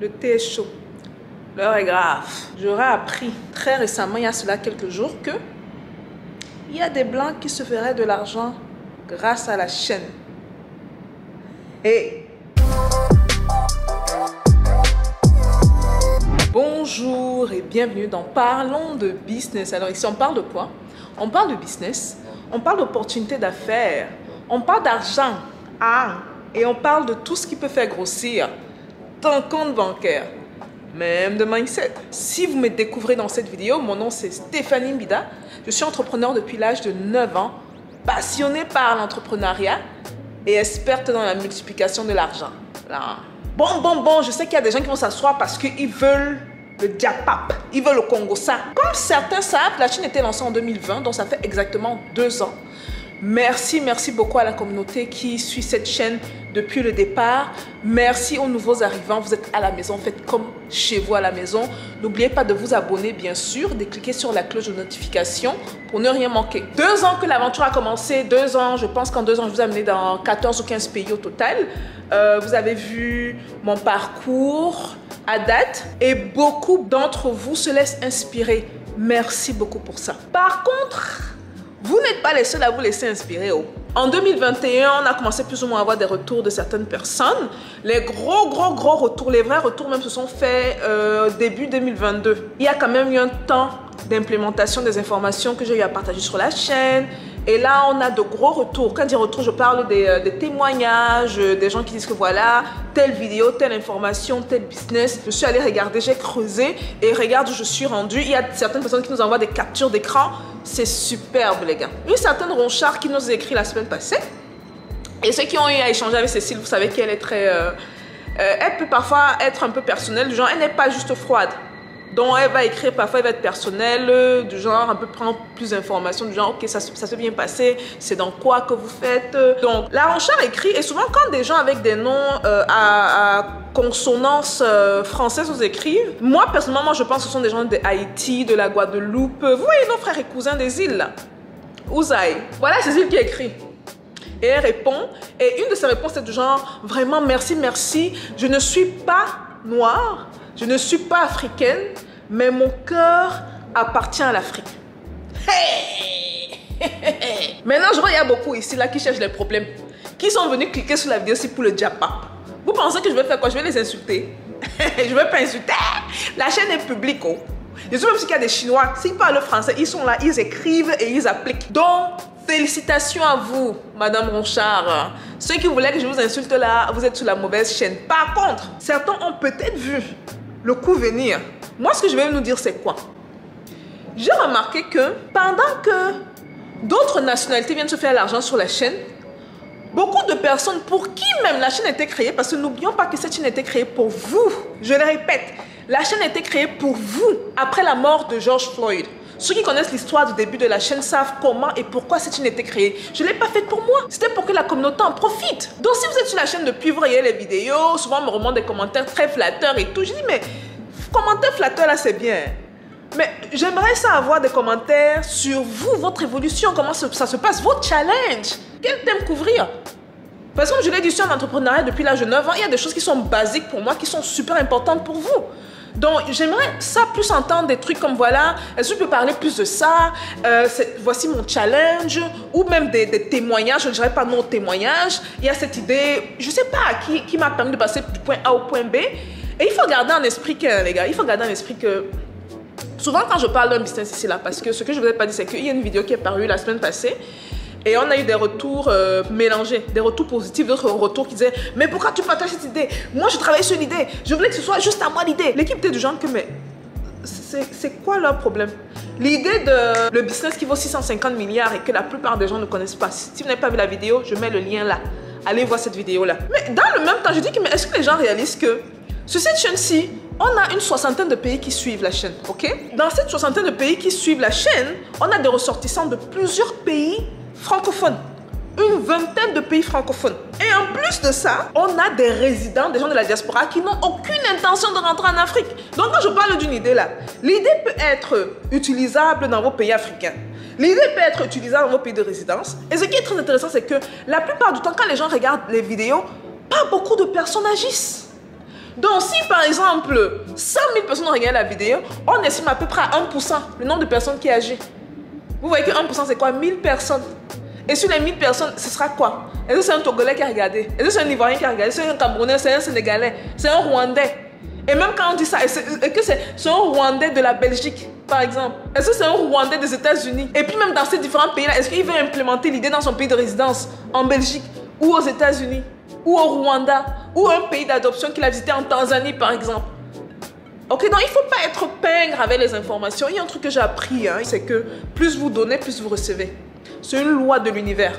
Le thé est chaud. L'heure est grave. J'aurais appris très récemment, il y a cela quelques jours, que il y a des blancs qui se feraient de l'argent grâce à la chaîne. Et bonjour et bienvenue dans Parlons de business. Alors ici on parle de quoi? On parle de business, on parle d'opportunités d'affaires, on parle d'argent, et on parle de tout ce qui peut faire grossir ton compte bancaire, même de mindset. Si vous me découvrez dans cette vidéo, mon nom c'est Stéphanie Mbida. Je suis entrepreneur depuis l'âge de 9 ans, passionnée par l'entrepreneuriat et experte dans la multiplication de l'argent. Bon, je sais qu'il y a des gens qui vont s'asseoir parce qu'ils veulent le diapap, ils veulent le Congo-ça. Comme certains savent, la Chine était lancée en 2020, donc ça fait exactement 2 ans. Merci beaucoup à la communauté qui suit cette chaîne depuis le départ. Merci aux nouveaux arrivants, vous êtes à la maison, faites comme chez vous à la maison. N'oubliez pas de vous abonner bien sûr, de cliquer sur la cloche de notification pour ne rien manquer. 2 ans que l'aventure a commencé, 2 ans, je pense qu'en 2 ans je vous ai amené dans 14 ou 15 pays au total. Vous avez vu mon parcours à date et beaucoup d'entre vous se laissent inspirer. Merci beaucoup pour ça. Par contre, vous n'êtes pas les seuls à vous laisser inspirer. En 2021, on a commencé plus ou moins à avoir des retours de certaines personnes. Les gros retours, les vrais retours même se sont faits début 2022. Il y a quand même eu un temps d'implémentation des informations que j'ai eu à partager sur la chaîne. Et là, on a de gros retours. Quand je dis retours, je parle des témoignages, des gens qui disent que voilà, telle vidéo, telle information, tel business. Je suis allée regarder, j'ai creusé et regarde où je suis rendue. Il y a certaines personnes qui nous envoient des captures d'écran. C'est superbe, les gars. Une certaine Ronchard qui nous a écrit la semaine passée. Et ceux qui ont eu à échanger avec Cécile, vous savez qu'elle est très... elle peut parfois être un peu personnelle, du genre, elle n'est pas juste froide. Donc, elle va écrire, parfois, elle va être personnelle, du genre, un peu prendre plus d'informations, du genre, ok, ça s'est bien passé, c'est dans quoi que vous faites. Donc, la Ronchard écrit, et souvent, quand des gens avec des noms à consonance française nous écrivent, moi, personnellement, je pense que ce sont des gens de Haïti, de la Guadeloupe. Vous voyez nos frères et cousins des îles, là. Ouzaï. Voilà Cécile qui écrit. Et elle répond, et une de ses réponses, c'est du genre, vraiment, merci, je ne suis pas noire, je ne suis pas africaine, mais mon cœur appartient à l'Afrique. Hey! Maintenant, je vois, il y a beaucoup ici là qui cherchent les problèmes, qui sont venus cliquer sur la vidéo aussi pour le diapap. Vous pensez que je vais faire quoi? Je vais les insulter? Je ne vais pas insulter. La chaîne est publique. Je sais même qu'il y a des Chinois, s'ils parlent français, ils sont là, ils écrivent et ils appliquent. Donc, félicitations à vous, Madame Ronchard. Ceux qui voulaient que je vous insulte là, vous êtes sur la mauvaise chaîne. Par contre, certains ont peut-être vu le coup venir. Moi, ce que je vais nous dire, c'est quoi? J'ai remarqué que pendant que d'autres nationalités viennent se faire l'argent sur la chaîne, beaucoup de personnes pour qui même la chaîne a été créée, parce que n'oublions pas que cette chaîne a été créée pour vous. Je le répète, la chaîne a été créée pour vous après la mort de George Floyd. Ceux qui connaissent l'histoire du début de la chaîne savent comment et pourquoi cette chaîne a été créée. Je ne l'ai pas faite pour moi. C'était pour que la communauté en profite. Donc si vous êtes sur la chaîne depuis, vous regardez les vidéos, souvent on me remonte des commentaires très flatteurs et tout. Je dis mais commentaires flatteurs là c'est bien. Mais j'aimerais ça avoir des commentaires sur vous, votre évolution, comment ça se passe, vos challenges. Quel thème couvrir? Parce que comme je l'ai dit, je suis en entrepreneuriat depuis l'âge de 9 ans, il y a des choses qui sont basiques pour moi, qui sont super importantes pour vous. Donc, j'aimerais ça plus entendre des trucs comme voilà, est-ce que je peux parler plus de ça, voici mon challenge, ou même des témoignages, je ne dirais pas non témoignages. Il y a cette idée, je ne sais pas, qui m'a permis de passer du point A au point B. Et il faut garder en esprit que, les gars, il faut garder en esprit que souvent quand je parle d'un business ici là, parce que ce que je ne vous ai pas dit, c'est qu'il y a une vidéo qui est parue la semaine passée. Et on a eu des retours mélangés, des retours positifs, d'autres retours qui disaient « Mais pourquoi tu partages cette idée? Moi, je travaille sur l'idée. Je voulais que ce soit juste à moi l'idée. » L'équipe était du genre que « Mais c'est quoi leur problème? » L'idée de le business qui vaut 650 milliards et que la plupart des gens ne connaissent pas. Si vous n'avez pas vu la vidéo, je mets le lien là. Allez voir cette vidéo-là. Mais dans le même temps, je dis que « Mais est-ce que les gens réalisent que sur cette chaîne-ci, on a une 60aine de pays qui suivent la chaîne, ok? Dans cette 60aine de pays qui suivent la chaîne, on a des ressortissants de plusieurs pays francophones, une 20aine de pays francophones. Et en plus de ça, on a des résidents, des gens de la diaspora qui n'ont aucune intention de rentrer en Afrique. Donc quand je parle d'une idée là, l'idée peut être utilisable dans vos pays africains. L'idée peut être utilisable dans vos pays de résidence. Et ce qui est très intéressant, c'est que la plupart du temps, quand les gens regardent les vidéos, pas beaucoup de personnes agissent. Donc, si par exemple, 100 000 personnes ont regardé la vidéo, on estime à peu près à 1% le nombre de personnes qui agissent. Vous voyez que 1% c'est quoi? 1000 personnes. Et sur les 1000 personnes, ce sera quoi? Est-ce que c'est un Togolais qui a regardé? Est-ce que c'est un Ivoirien qui a regardé? C'est un Camerounais, c'est un Sénégalais, c'est un Rwandais. Et même quand on dit ça, est-ce que c'est un Rwandais de la Belgique, par exemple? Est-ce que c'est un Rwandais des États-Unis? Et puis même dans ces différents pays-là, est-ce qu'il veut implémenter l'idée dans son pays de résidence, en Belgique, ou aux États-Unis, ou au Rwanda, ou un pays d'adoption qu'il a visité en Tanzanie, par exemple? Ok, donc il ne faut pas être pingre avec les informations. Il y a un truc que j'ai appris, hein, c'est que plus vous donnez, plus vous recevez. C'est une loi de l'univers.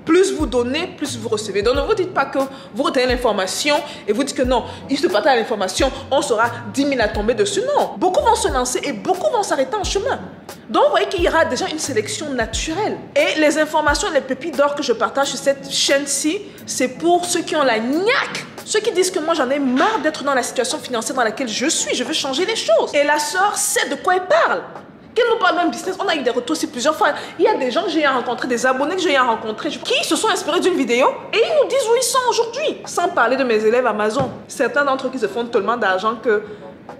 Plus vous donnez, plus vous recevez. Donc ne vous dites pas que vous retenez l'information et vous dites que non, il se partage l'information, on sera 10 000 à tomber dessus. Non, beaucoup vont se lancer et beaucoup vont s'arrêter en chemin. Donc vous voyez qu'il y aura déjà une sélection naturelle. Et les informations, les pépites d'or que je partage sur cette chaîne-ci, c'est pour ceux qui ont la niaque. Ceux qui disent que moi j'en ai marre d'être dans la situation financière dans laquelle je suis, je veux changer les choses. Et la sœur sait de quoi elle parle. Qu'elle nous parle d'un business, on a eu des retours aussi plusieurs fois. Il y a des gens que j'ai rencontrés, des abonnés que j'ai rencontrés, qui se sont inspirés d'une vidéo et ils nous disent où ils sont aujourd'hui. Sans parler de mes élèves Amazon. Certains d'entre eux qui se font tellement d'argent que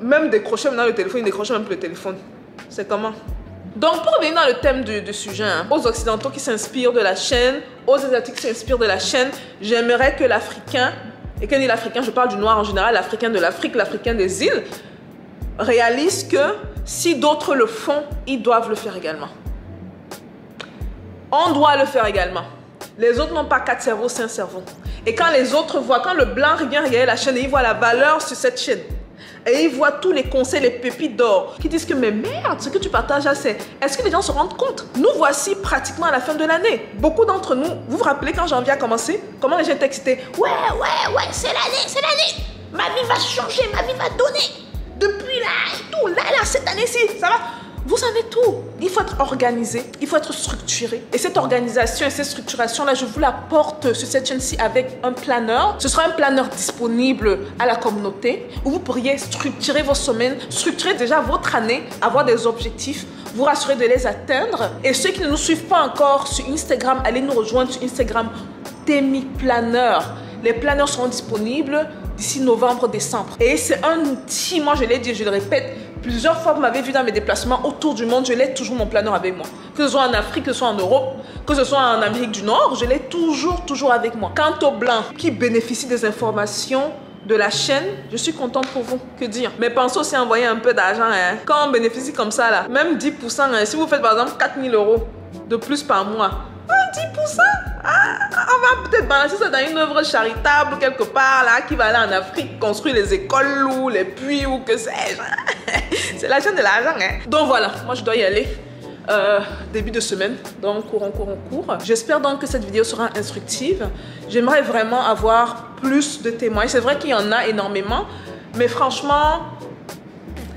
même décrocher maintenant le téléphone, ils décrochent même plus le téléphone. C'est comment? Donc pour revenir dans le thème du sujet, hein, aux Occidentaux qui s'inspirent de la chaîne, aux Asiatiques qui s'inspirent de la chaîne, j'aimerais que l'Africain, et quand je dis l'Africain, je parle du noir en général, l'Africain de l'Afrique, l'Africain des îles, réalise que si d'autres le font, ils doivent le faire également. On doit le faire également. Les autres n'ont pas 4 cerveaux, 5 cerveaux. Et quand les autres voient, quand le blanc vient regarder la chaîne et il voit la valeur sur cette chaîne, et il voit tous les conseils, les pépites d'or, qui disent que mais merde, ce que tu partages là, c'est... Est-ce que les gens se rendent compte? Nous voici pratiquement à la fin de l'année. Beaucoup d'entre nous, vous vous rappelez quand janvier a commencé, comment les gens étaient excités? Ouais, c'est l'année, c'est l'année. Ma vie va changer, ma vie va donner. Depuis là et tout, là, cette année-ci, ça va? Vous savez tout. Il faut être organisé, il faut être structuré. Et cette organisation et cette structuration-là, je vous la porte sur cette chaîne-ci avec un planeur. Ce sera un planeur disponible à la communauté où vous pourriez structurer vos semaines, structurer déjà votre année, avoir des objectifs, vous rassurer de les atteindre. Et ceux qui ne nous suivent pas encore sur Instagram, allez nous rejoindre sur Instagram, Temi Planeur. Les planeurs seront disponibles d'ici novembre-décembre. Et c'est un outil, moi je l'ai dit, je le répète, plusieurs fois vous m'avez vu dans mes déplacements autour du monde, je l'ai toujours mon planeur avec moi. Que ce soit en Afrique, que ce soit en Europe, que ce soit en Amérique du Nord, je l'ai toujours avec moi. Quant aux blancs qui bénéficient des informations de la chaîne, je suis contente pour vous. Que dire? Mais pensez aussi à envoyer un peu d'argent. Hein. Quand on bénéficie comme ça, là, même 10%, hein, si vous faites par exemple 4 000 € de plus par mois, 10%, on va peut-être balancer ça dans une œuvre charitable quelque part là qui va aller en Afrique construire les écoles ou les puits ou que sais-je. C'est la chaîne de l'argent. Hein. Donc voilà, moi je dois y aller. Début de semaine, donc cours. J'espère donc que cette vidéo sera instructive. J'aimerais vraiment avoir plus de témoignages. C'est vrai qu'il y en a énormément, mais franchement,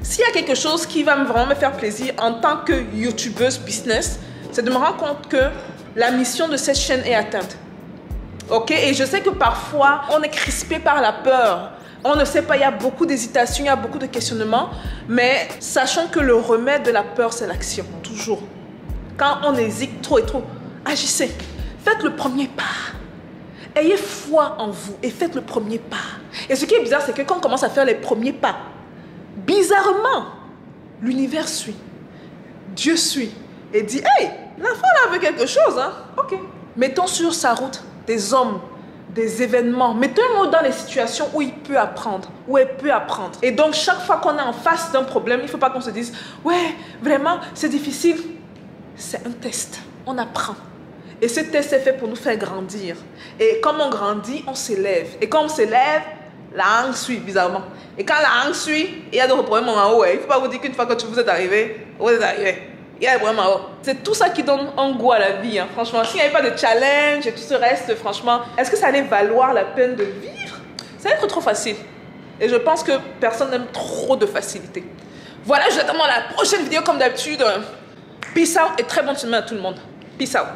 s'il y a quelque chose qui va vraiment me faire plaisir en tant que youtubeuse business, c'est de me rendre compte que la mission de cette chaîne est atteinte. Ok? Et je sais que parfois, on est crispé par la peur. On ne sait pas, il y a beaucoup d'hésitation, il y a beaucoup de questionnements. Mais sachant que le remède de la peur, c'est l'action. Toujours. Quand on hésite trop et trop, agissez. Faites le premier pas. Ayez foi en vous et faites le premier pas. Et ce qui est bizarre, c'est que quand on commence à faire les premiers pas, bizarrement, l'univers suit. Dieu suit. Et dit, hey, l'enfant là veut quelque chose, hein? Ok. Mettons sur sa route des hommes, des événements. Mettons-le dans les situations où il peut apprendre, où elle peut apprendre. Et donc, chaque fois qu'on est en face d'un problème, il ne faut pas qu'on se dise, ouais, vraiment, c'est difficile. C'est un test. On apprend. Et ce test est fait pour nous faire grandir. Et comme on grandit, on s'élève. Et quand on s'élève, la hangue suit, bizarrement. Et quand la hangue suit, il y a d'autres problèmes en haut. Il ne faut pas vous dire qu'une fois que vous êtes arrivé, vous êtes arrivé. Il y a vraiment, c'est tout ça qui donne un goût à la vie. Hein. Franchement, s'il n'y avait pas de challenge et tout ce reste, franchement, est-ce que ça allait valoir la peine de vivre? Ça va être trop facile. Et je pense que personne n'aime trop de facilité. Voilà, je vous attends à la prochaine vidéo comme d'habitude. Peace out et très bonne semaine à tout le monde. Peace out.